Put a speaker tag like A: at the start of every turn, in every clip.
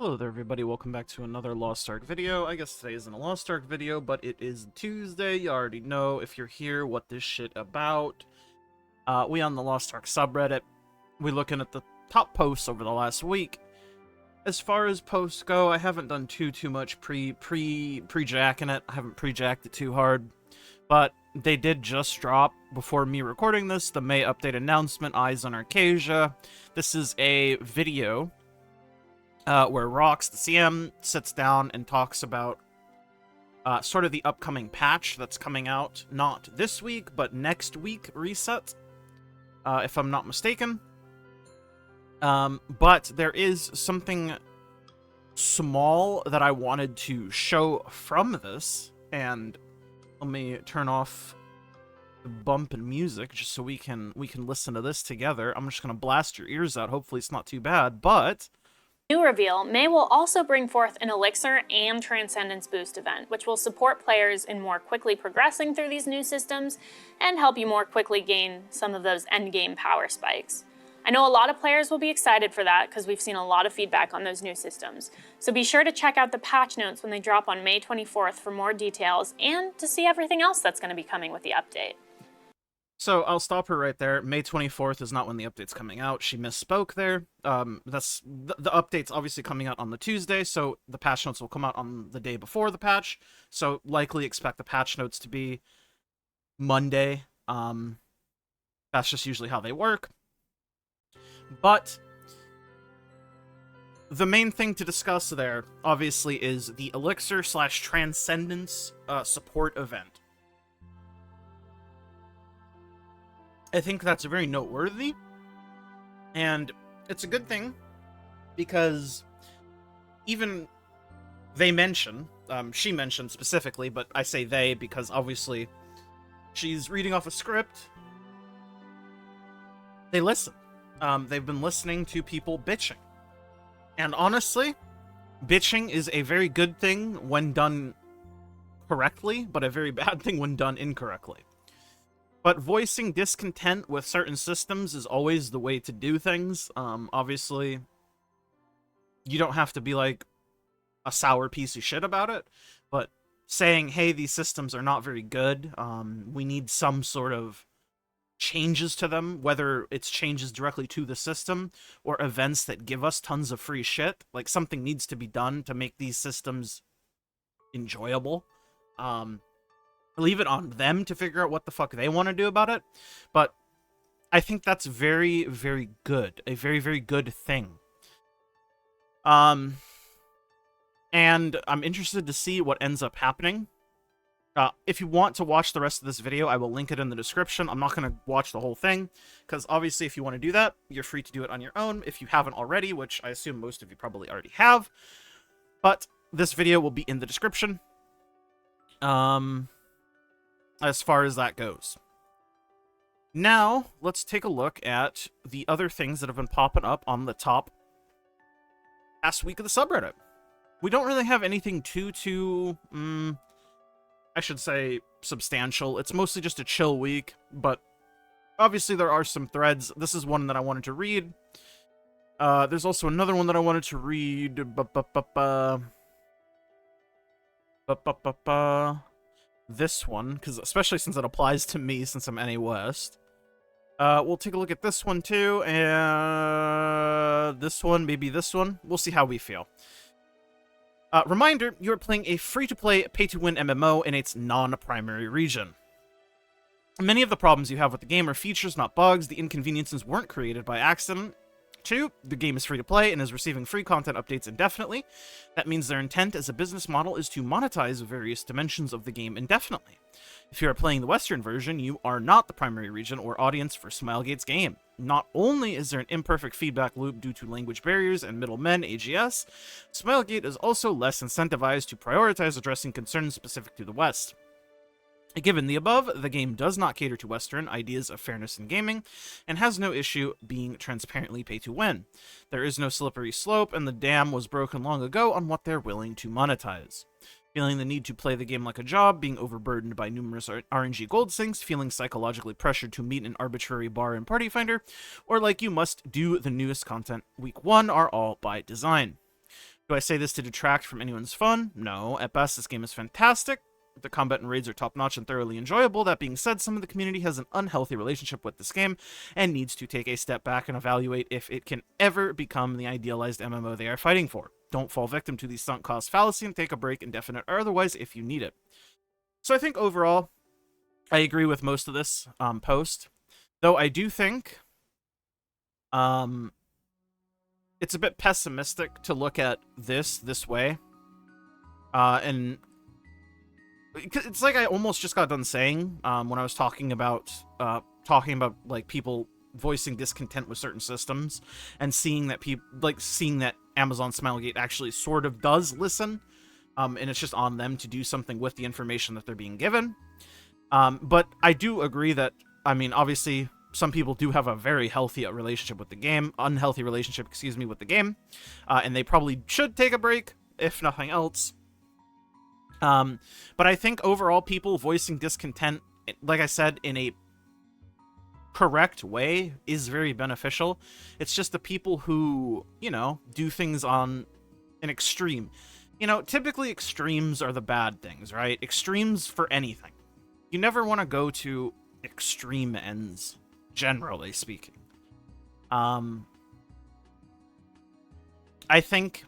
A: Hello there everybody, welcome back to another Lost Ark video. I guess today isn't a Lost Ark video, but it is Tuesday. You already know, if you're here, what this shit about. We on the Lost Ark subreddit, we looking at the top posts over the last week. As far as posts go, I haven't done too much pre-jacking it. I haven't pre-jacked it too hard. But they did just drop, before me recording this, the May update announcement, Eyes on Arcasia. This is a video where Rox, the CM, sits down and talks about sort of the upcoming patch that's coming out, not this week, but next week reset, if I'm not mistaken. But there is something small that I wanted to show from this, and let me turn off the bump and music just so we can listen to this together. I'm just gonna blast your ears out. Hopefully it's not too bad, but
B: New reveal, May will also bring forth an ELIXIR and Transcendence boost event, which will support players in more quickly progressing through these new systems and help you more quickly gain some of those endgame power spikes. I know a lot of players will be excited for that because we've seen a lot of feedback on those new systems. So be sure to check out the patch notes when they drop on May 24th for more details and to see everything else that's going to be coming with the update.
A: so I'll stop her right there. May 24th is not when the update's coming out. She misspoke there. That's the update's obviously coming out on the Tuesday, so the patch notes will come out on the day before the patch. So likely expect the patch notes to be Monday. That's just usually how they work. But the main thing to discuss there, obviously, is the ELIXIR/Transcendence support event. I think that's very noteworthy, and it's a good thing, because even they mention, she mentioned specifically, but I say they because obviously she's reading off a script. They listen. They've been listening to people bitching. And honestly, bitching is a very good thing when done correctly, but a very bad thing when done incorrectly. But voicing discontent with certain systems is always the way to do things. Obviously, you don't have to be like a sour piece of shit about it, but saying, hey, these systems are not very good, we need some sort of changes to them, whether it's changes directly to the system or events that give us tons of free shit. Like, something needs to be done to make these systems enjoyable. Leave it on them to figure out what the fuck they want to do about it, but I think that's very, very good. A very, very good thing. And I'm interested to see what ends up happening. If you want to watch the rest of this video, I will link it in the description. I'm not going to watch the whole thing, because obviously if you want to do that, you're free to do it on your own, if you haven't already, which I assume most of you probably already have. But this video will be in the description. As far as that goes. Now, let's take a look at the other things that have been popping up on the top past week of the subreddit. We don't really have anything I should say substantial. It's mostly just a chill week, but obviously there are some threads. This is one that I wanted to read. There's also another one that I wanted to read. This one, because especially since it applies to me, since I'm NA West. We'll take a look at this one too, and this one, maybe this one. We'll see how we feel. Reminder, you're playing a free-to-play, pay-to-win MMO in its non-primary region. Many of the problems you have with the game are features, not bugs. The inconveniences weren't created by accident. 2, the game is free to play and is receiving free content updates indefinitely. That means their intent as a business model is to monetize various dimensions of the game indefinitely. If you are playing the Western version, you are not the primary region or audience for Smilegate's game. Not only is there an imperfect feedback loop due to language barriers and middlemen, AGS, Smilegate is also less incentivized to prioritize addressing concerns specific to the West. Given the above, the game does not cater to Western ideas of fairness in gaming, and has no issue being transparently pay-to-win. There is no slippery slope, and the dam was broken long ago on what they're willing to monetize. Feeling the need to play the game like a job, being overburdened by numerous RNG gold sinks, feeling psychologically pressured to meet an arbitrary bar and party finder, or like you must do the newest content week 1 are all by design. Do I say this to detract from anyone's fun? No. At best, this game is fantastic. The combat and raids are top-notch and thoroughly enjoyable. That being said, some of the community has an unhealthy relationship with this game and needs to take a step back and evaluate if it can ever become the idealized MMO they are fighting for. Don't fall victim to the sunk cost fallacy and take a break, indefinite or otherwise, if you need it. So I think overall, I agree with most of this post, though I do think it's a bit pessimistic to look at this way, and it's like I almost just got done saying when I was talking about like people voicing discontent with certain systems and seeing that Amazon Smilegate actually sort of does listen, and it's just on them to do something with the information that they're being given. But I do agree that, I mean, obviously some people do have a very healthy relationship with the game, unhealthy relationship, excuse me, with the game, and they probably should take a break, if nothing else. But I think overall people voicing discontent, like I said, in a correct way is very beneficial. It's just the people who, you know, do things on an extreme. You know, typically extremes are the bad things, right? Extremes for anything. You never want to go to extreme ends, generally speaking. I think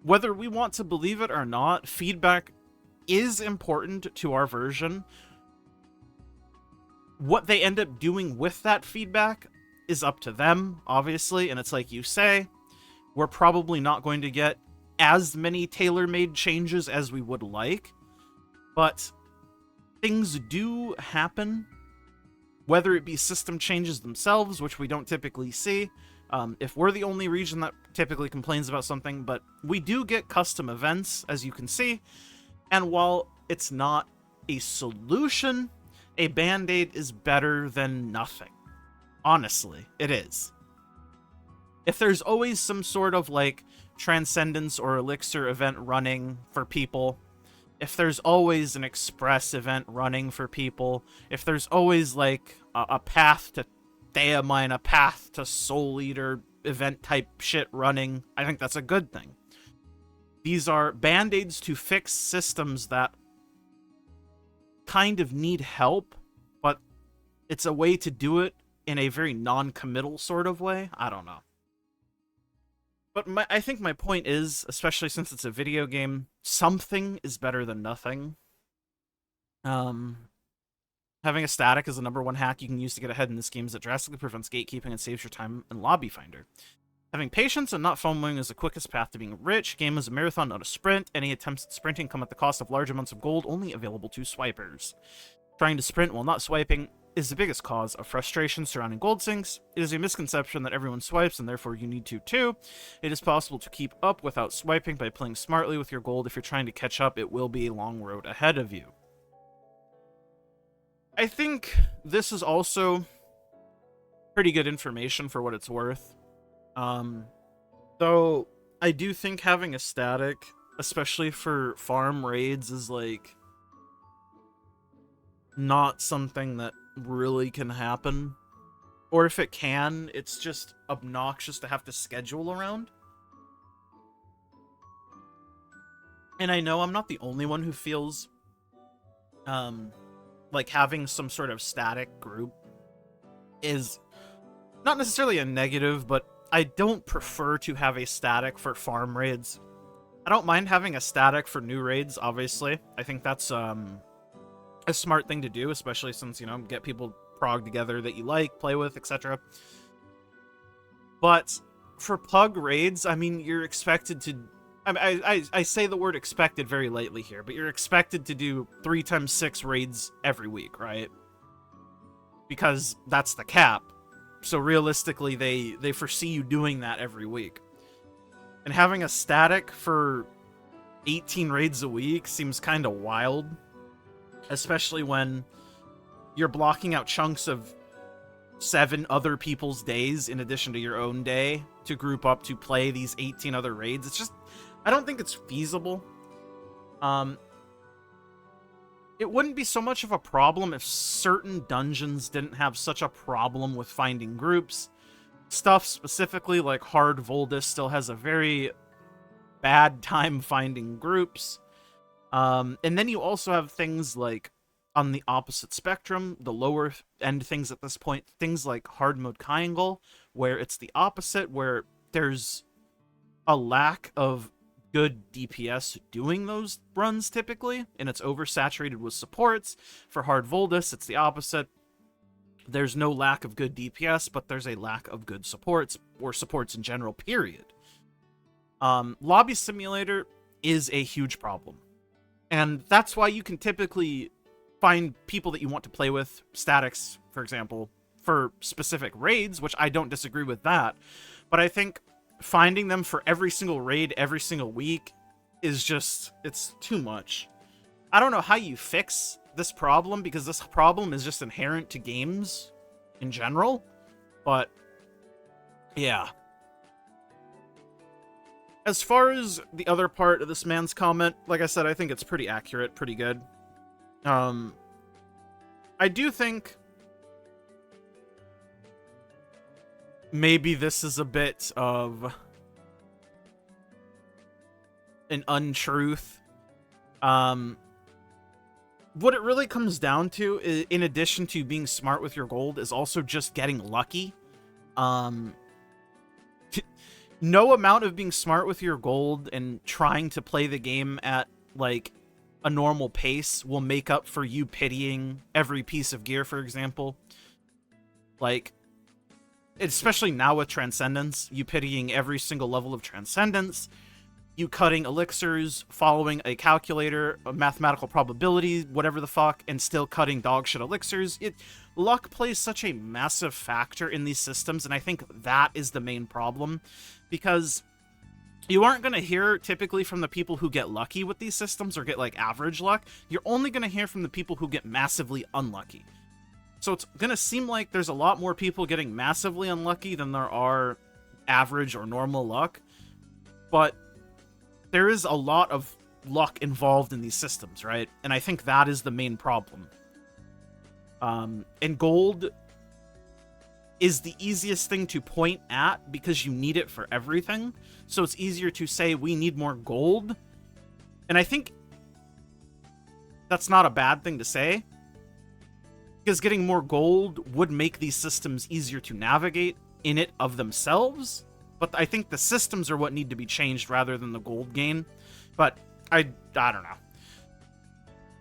A: whether we want to believe it or not, feedback is important to our version. What they end up doing with that feedback is up to them, obviously, and it's like you say, we're probably not going to get as many tailor-made changes as we would like, but things do happen, whether it be system changes themselves, which we don't typically see, if we're the only region that typically complains about something, but we do get custom events, as you can see, and while it's not a solution, a band-aid is better than nothing. Honestly, it is. If there's always some sort of, like, Transcendence or Elixir event running for people, if there's always an Express event running for people, if there's always, like, a path to Theamine, a path to Soul Eater event type shit running, I think that's a good thing. These are band-aids to fix systems that kind of need help, but it's a way to do it in a very non-committal sort of way. I don't know. But I think my point is, especially since it's a video game, something is better than nothing. Having a static is the #1 hack you can use to get ahead in this game, as it drastically prevents gatekeeping and saves your time in Lobby Finder. Having patience and not FOMOing is the quickest path to being rich. Game is a marathon, not a sprint. Any attempts at sprinting come at the cost of large amounts of gold, only available to swipers. Trying to sprint while not swiping is the biggest cause of frustration surrounding gold sinks. It is a misconception that everyone swipes, and therefore you need to too. It is possible to keep up without swiping by playing smartly with your gold. If you're trying to catch up, it will be a long road ahead of you. I think this is also pretty good information for what it's worth. Though I do think having a static, especially for farm raids, is like not something that really can happen. Or if it can, it's just obnoxious to have to schedule around. And I know I'm not the only one who feels like having some sort of static group is not necessarily a negative, but I don't prefer to have a static for farm raids. I don't mind having a static for new raids, obviously. I think that's a smart thing to do, especially since, you know, get people prog together that you like, play with, etc. But for pug raids, I mean, you're expected to... I say the word expected very lightly here, but you're expected to do 3 times 6 raids every week, right? Because that's the cap. So realistically, they foresee you doing that every week. And having a static for 18 raids a week seems kind of wild. Especially when you're blocking out chunks of 7 other people's days in addition to your own day to group up to play these 18 other raids. It's just... I don't think it's feasible. It wouldn't be so much of a problem if certain dungeons didn't have such a problem with finding groups. stuff specifically like Hard Voldus still has a very bad time finding groups. And then you also have things like on the opposite spectrum, the lower end things at this point, things like Hard Mode Triangle, where it's the opposite, where there's a lack of good DPS doing those runs typically, and it's oversaturated with supports. For Hard Voldus, it's the opposite. There's no lack of good DPS, but there's a lack of good supports, or supports in general, period. Lobby Simulator is a huge problem. And that's why you can typically find people that you want to play with, statics, for example, for specific raids, which I don't disagree with that. But I think finding them for every single raid, every single week, is just, it's too much. I don't know how you fix this problem, because this problem is just inherent to games in general. But, yeah. As far as the other part of this man's comment, like I said, I think it's pretty accurate, pretty good. I do think maybe this is a bit of an untruth. What it really comes down to, in addition to being smart with your gold, is also just getting lucky. No amount of being smart with your gold and trying to play the game at, like, a normal pace will make up for you pitying every piece of gear, for example. Like, especially now with Transcendence, you pitying every single level of Transcendence, you cutting elixirs, following a calculator, a mathematical probability, whatever the fuck, and still cutting dogshit elixirs. Luck plays such a massive factor in these systems, and I think that is the main problem. Because you aren't going to hear typically from the people who get lucky with these systems or get like average luck. You're only going to hear from the people who get massively unlucky. So it's going to seem like there's a lot more people getting massively unlucky than there are average or normal luck. But there is a lot of luck involved in these systems, right? And I think that is the main problem. And gold is the easiest thing to point at because you need it for everything. So it's easier to say we need more gold. And I think that's not a bad thing to say, because getting more gold would make these systems easier to navigate in it of themselves. But I think the systems are what need to be changed rather than the gold gain. But I don't know.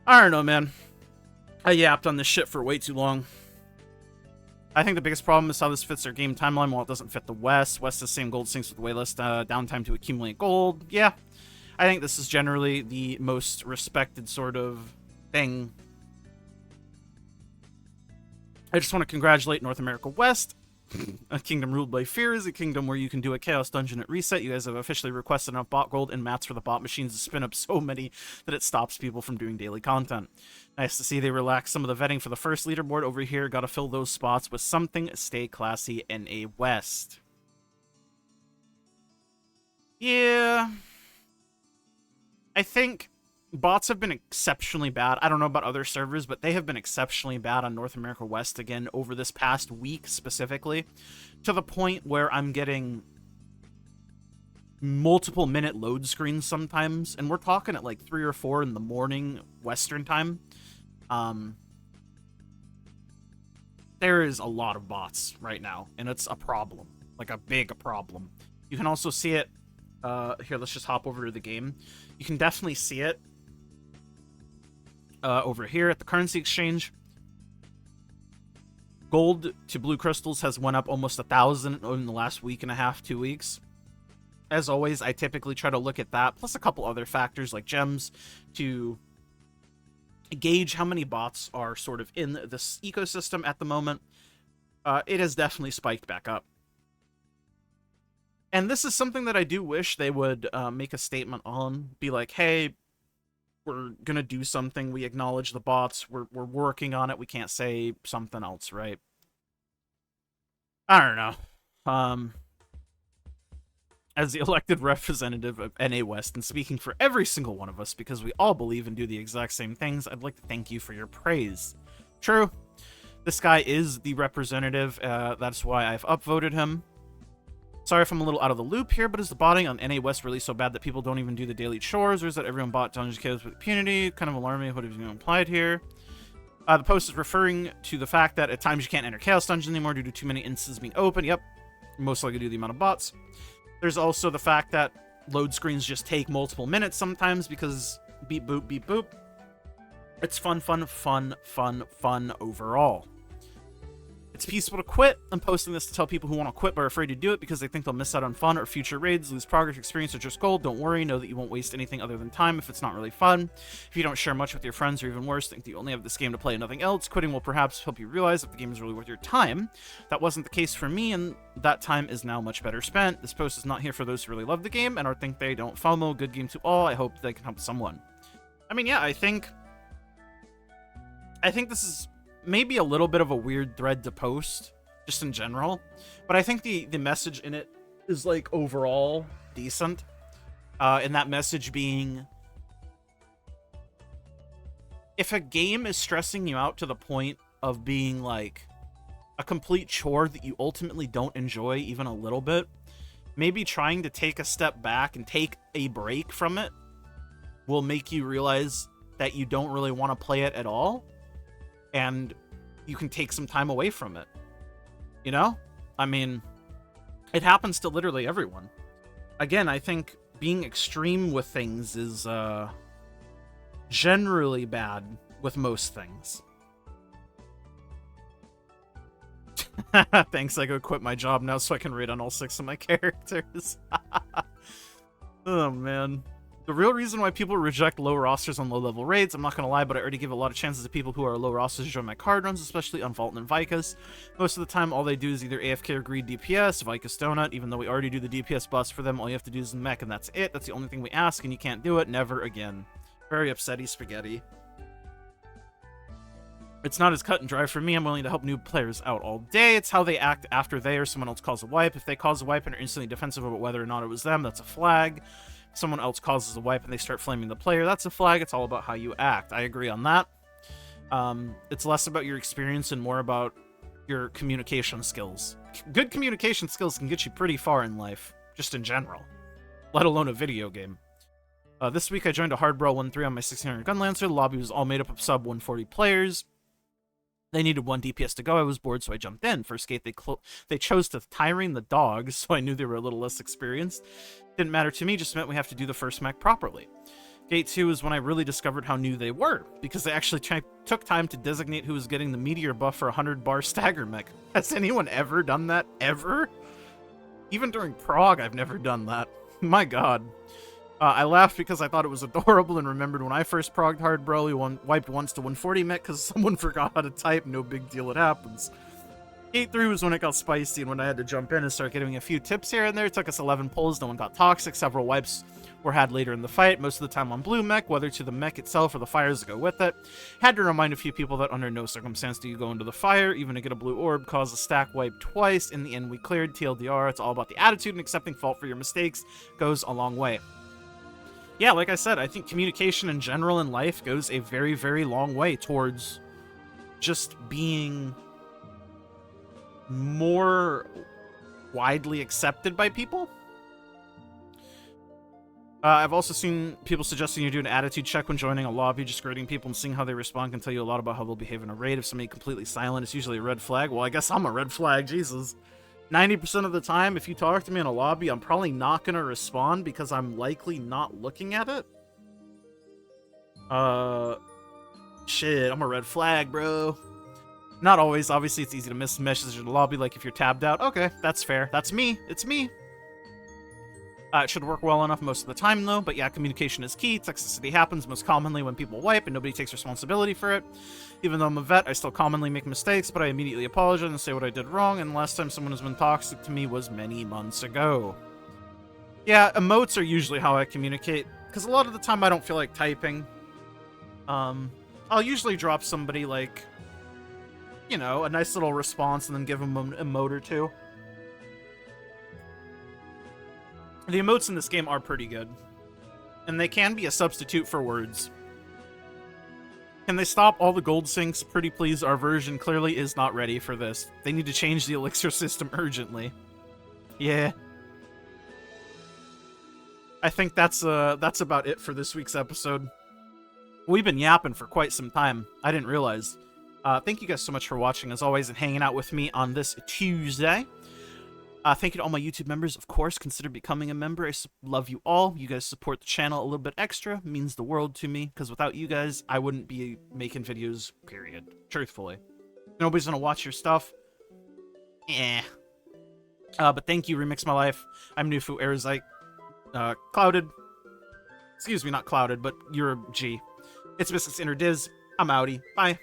A: I don't know, man. I yapped on this shit for way too long. I think the biggest problem is how this fits their game timeline while it doesn't fit the West. West is the same gold syncs with waitlist, downtime to accumulate gold. Yeah, I think this is generally the most respected sort of thing. I just want to congratulate North America West. A kingdom ruled by fear is a kingdom where you can do a chaos dungeon at reset. You guys have officially requested enough bot gold and mats for the bot machines to spin up so many that it stops people from doing daily content. Nice to see they relaxed some of the vetting for the first leaderboard over here. Gotta fill those spots with something. Stay classy, NA West. Yeah. I think bots have been exceptionally bad. I don't know about other servers, but they have been exceptionally bad on North America West again over this past week specifically, to the point where I'm getting multiple minute load screens sometimes, and we're talking at like 3 or 4 in the morning Western time. There is a lot of bots right now, and it's a problem, like a big problem. You can also see it here. Let's just hop over to the game. You can definitely see it over here at the currency exchange. Gold to blue crystals has went up almost 1,000 in the last week and a half, 2 weeks. As always, I typically try to look at that, plus a couple other factors like gems, to gauge how many bots are sort of in this ecosystem at the moment. It has definitely spiked back up. And this is something that I do wish they would make a statement on. Be like, hey, we're gonna do something. We acknowledge the bots. We're working on it. We can't say something else, right? I don't know. As the elected representative of NA West, and speaking for every single one of us, because we all believe and do the exact same things, I'd like to thank you for your praise. True, this guy is the representative. That's why I've upvoted him. Sorry if I'm a little out of the loop here, but is the botting on NA West really so bad that people don't even do the daily chores, or is that everyone bought Dungeon Chaos with impunity? Kind of alarming. What is implied here? The post is referring to the fact that at times you can't enter Chaos Dungeon anymore due to too many instances being open. Yep, most likely due to the amount of bots. There's also the fact that load screens just take multiple minutes sometimes because beep boop, beep boop. It's fun overall. It's peaceful to quit. I'm posting this to tell people who want to quit but are afraid to do it because they think they'll miss out on fun or future raids, lose progress, experience, or just gold. Don't worry, know that you won't waste anything other than time if it's not really fun. If you don't share much with your friends, or even worse, think that you only have this game to play and nothing else, quitting will perhaps help you realize if the game is really worth your time. That wasn't the case for me, and that time is now much better spent. This post is not here for those who really love the game and or think they don't FOMO. Good game to all. I hope they can help someone. I mean, yeah, I think this is maybe a little bit of a weird thread to post, just in general, but I think the message in it is, like, overall decent. And that message being, if a game is stressing you out to the point of being, like, a complete chore that you ultimately don't enjoy even a little bit, maybe trying to take a step back and take a break from it will make you realize that you don't really want to play it at all, and you can take some time away from it. You know? I mean, it happens to literally everyone. Again, I think being extreme with things is generally bad with most things. Thanks, I go quit my job now so I can raid on all 6 of my characters. Oh, man. The real reason why people reject low rosters on low-level raids, I'm not going to lie, but I already give a lot of chances to people who are low rosters to join my card runs, especially on Vault and Vicus. Most of the time, all they do is either AFK or greed DPS, Vicus Donut. Even though we already do the DPS bust for them, all you have to do is mech, and that's it. That's the only thing we ask, and you can't do it. Never again. Very upsetty spaghetti. It's not as cut and dry for me. I'm willing to help new players out all day. It's how they act after they or someone else calls a wipe. If they cause a wipe and are instantly defensive about whether or not it was them, that's a flag. Someone else causes a wipe and they start flaming the player, that's a flag. It's all about how you act. I agree on that. It's less about your experience and more about your communication skills. Good communication skills can get you pretty far in life, just in general, let alone a video game. This week I joined a hard brawl 1-3 on my 1600 gun lancer. The lobby was all made up of sub 140 players. They needed 1 DPS to go. I was bored, so I jumped in. First gate, they chose to Tyrene the dogs, so I knew they were a little less experienced. Didn't matter to me, just meant we have to do the first mech properly. Gate 2 is when I really discovered how new they were, because they actually took time to designate who was getting the meteor buff for 100 bar stagger mech. Has anyone ever done that? Ever? Even during Prague, I've never done that. My god. I laughed because I thought it was adorable and remembered when I first progged hard bro, we wiped once to 140 mech because someone forgot how to type. No big deal, it happens. Gate 3 was when it got spicy and when I had to jump in and start getting a few tips here and there. It took us 11 pulls, no one got toxic. Several wipes were had later in the fight, most of the time on blue mech, whether to the mech itself or the fires that go with it. Had to remind a few people that under no circumstance do you go into the fire, even to get a blue orb, cause a stack wipe twice. In the end, we cleared. TLDR, it's all about the attitude, and accepting fault for your mistakes goes a long way. Yeah, like I said, I think communication in general in life goes a very, very long way towards just being more widely accepted by people. I've also seen people suggesting you do an attitude check when joining a lobby. Just grading people and seeing how they respond can tell you a lot about how they'll behave in a raid. If somebody completely silent, it's usually a red flag. Well, I guess I'm a red flag, Jesus. 90% of the time, if you talk to me in a lobby, I'm probably not going to respond because I'm likely not looking at it. Shit, I'm a red flag, bro. Not always. Obviously, it's easy to miss messages in the lobby, like if you're tabbed out. Okay, that's fair. That's me. It's me. It should work well enough most of the time, though. But yeah, communication is key. Toxicity happens most commonly when people wipe and nobody takes responsibility for it. Even though I'm a vet, I still commonly make mistakes, but I immediately apologize and say what I did wrong, and the last time someone has been toxic to me was many months ago. Yeah, emotes are usually how I communicate, because a lot of the time I don't feel like typing. I'll usually drop somebody, like, you know, a nice little response and then give them an emote or two. The emotes in this game are pretty good, and they can be a substitute for words. Can they stop all the gold sinks? Pretty please, our version clearly is not ready for this. They need to change the elixir system urgently. Yeah, I think that's about it for this week's episode. We've been yapping for quite some time. I didn't realize. Thank you guys so much for watching, as always, and hanging out with me on this Tuesday. Thank you to all my YouTube members. Of course, consider becoming a member. I love you all. You guys support the channel a little bit extra. It means the world to me, because without you guys, I wouldn't be making videos, period. Truthfully. Nobody's gonna watch your stuff. But thank you, Remix My Life. I'm Nufu Airzyte. Clouded. Excuse me, not Clouded, but you're a G. It's Business Inner Diz. I'm outie. Bye.